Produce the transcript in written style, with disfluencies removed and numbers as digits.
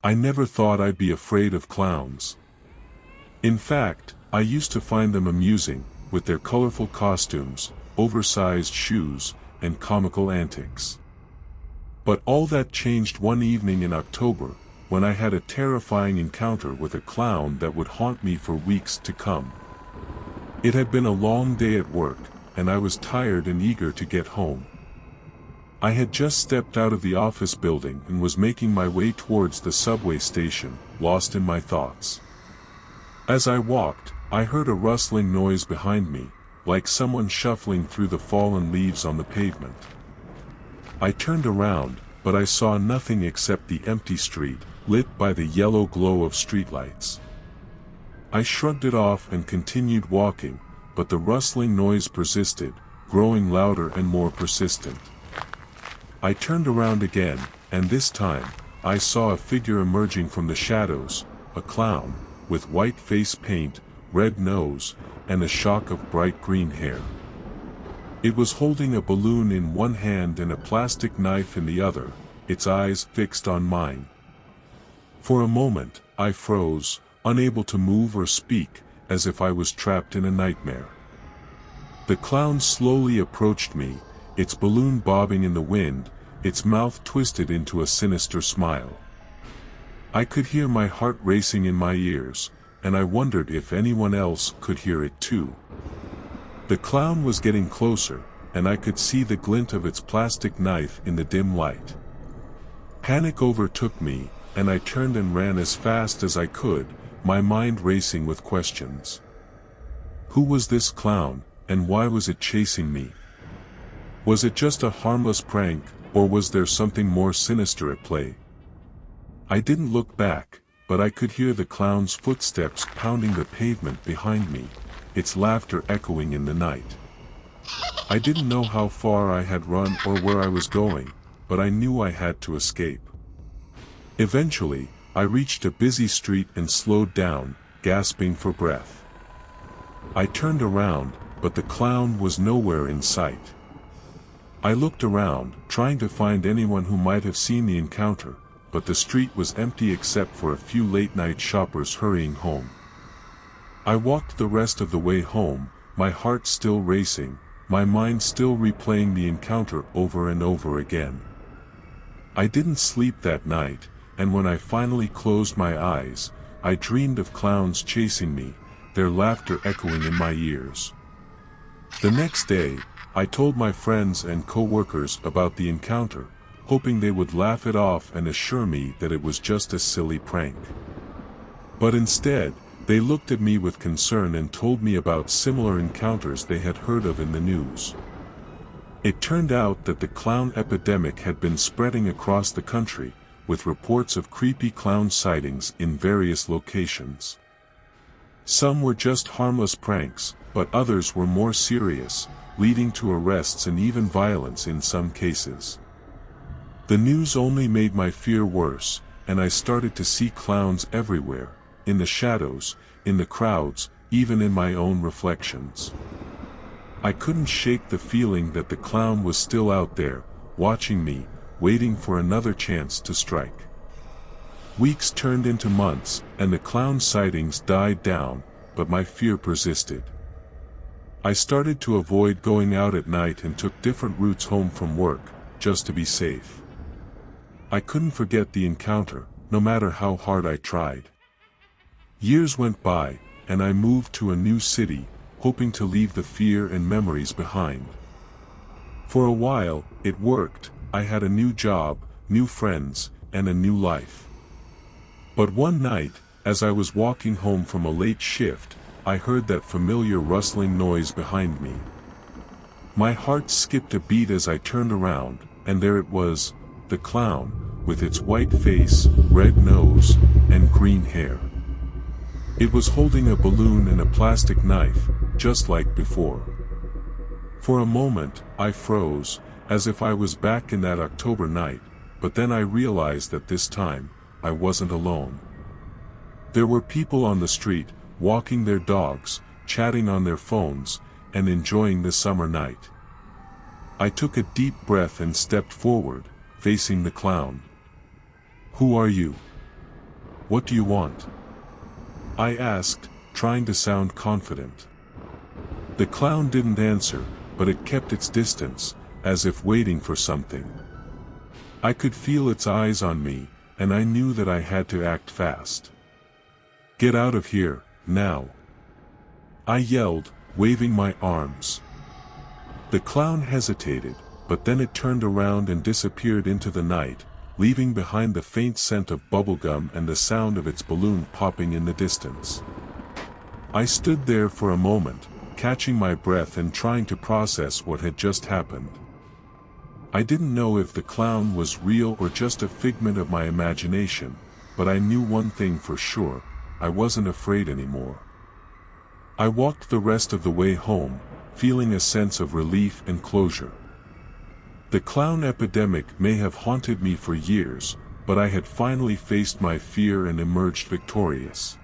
I never thought I'd be afraid of clowns. In fact, I used to find them amusing, with their colorful costumes, oversized shoes, and comical antics. But all that changed one evening in October, when I had a terrifying encounter with a clown that would haunt me for weeks to come. It had been a long day at work, and I was tired and eager to get home. I had just stepped out of the office building and was making my way towards the subway station, lost in my thoughts. As I walked, I heard a rustling noise behind me, like someone shuffling through the fallen leaves on the pavement. I turned around, but I saw nothing except the empty street, lit by the yellow glow of streetlights. I shrugged it off and continued walking, but the rustling noise persisted, growing louder and more persistent. I turned around again, and this time, I saw a figure emerging from the shadows, a clown, with white face paint, red nose, and a shock of bright green hair. It was holding a balloon in one hand and a plastic knife in the other, its eyes fixed on mine. For a moment, I froze, unable to move or speak, as if I was trapped in a nightmare. The clown slowly approached me, its balloon bobbing in the wind, its mouth twisted into a sinister smile. I could hear my heart racing in my ears, and I wondered if anyone else could hear it too. The clown was getting closer, and I could see the glint of its plastic knife in the dim light. Panic overtook me, and I turned and ran as fast as I could, my mind racing with questions. Who was this clown, and why was it chasing me? Was it just a harmless prank, or was there something more sinister at play? I didn't look back, but I could hear the clown's footsteps pounding the pavement behind me, its laughter echoing in the night. I didn't know how far I had run or where I was going, but I knew I had to escape. Eventually, I reached a busy street and slowed down, gasping for breath. I turned around, but the clown was nowhere in sight. I looked around, trying to find anyone who might have seen the encounter, but the street was empty except for a few late-night shoppers hurrying home. I walked the rest of the way home, my heart still racing, my mind still replaying the encounter over and over again. I didn't sleep that night, and when I finally closed my eyes, I dreamed of clowns chasing me, their laughter echoing in my ears. The next day, I told my friends and co-workers about the encounter, hoping they would laugh it off and assure me that it was just a silly prank. But instead, they looked at me with concern and told me about similar encounters they had heard of in the news. It turned out that the clown epidemic had been spreading across the country, with reports of creepy clown sightings in various locations. Some were just harmless pranks, but others were more serious, leading to arrests and even violence in some cases. The news only made my fear worse, and I started to see clowns everywhere, in the shadows, in the crowds, even in my own reflections. I couldn't shake the feeling that the clown was still out there, watching me, waiting for another chance to strike. Weeks turned into months, and the clown sightings died down, but my fear persisted. I started to avoid going out at night and took different routes home from work, just to be safe. I couldn't forget the encounter, no matter how hard I tried. Years went by, and I moved to a new city, hoping to leave the fear and memories behind. For a while, it worked. I had a new job, new friends, and a new life. But one night, as I was walking home from a late shift, I heard that familiar rustling noise behind me. My heart skipped a beat as I turned around, and there it was, the clown, with its white face, red nose, and green hair. It was holding a balloon and a plastic knife, just like before. For a moment, I froze, as if I was back in that October night, but then I realized that this time, I wasn't alone. There were people on the street, walking their dogs, chatting on their phones, and enjoying the summer night. I took a deep breath and stepped forward, facing the clown. "Who are you?" "What do you want?" I asked, trying to sound confident. The clown didn't answer, but it kept its distance, as if waiting for something. I could feel its eyes on me, and I knew that I had to act fast. "Get out of here, now!" I yelled, waving my arms. The clown hesitated, but then it turned around and disappeared into the night, leaving behind the faint scent of bubblegum and the sound of its balloon popping in the distance. I stood there for a moment, catching my breath and trying to process what had just happened. I didn't know if the clown was real or just a figment of my imagination, but I knew one thing for sure: I wasn't afraid anymore. I walked the rest of the way home, feeling a sense of relief and closure. The clown epidemic may have haunted me for years, but I had finally faced my fear and emerged victorious.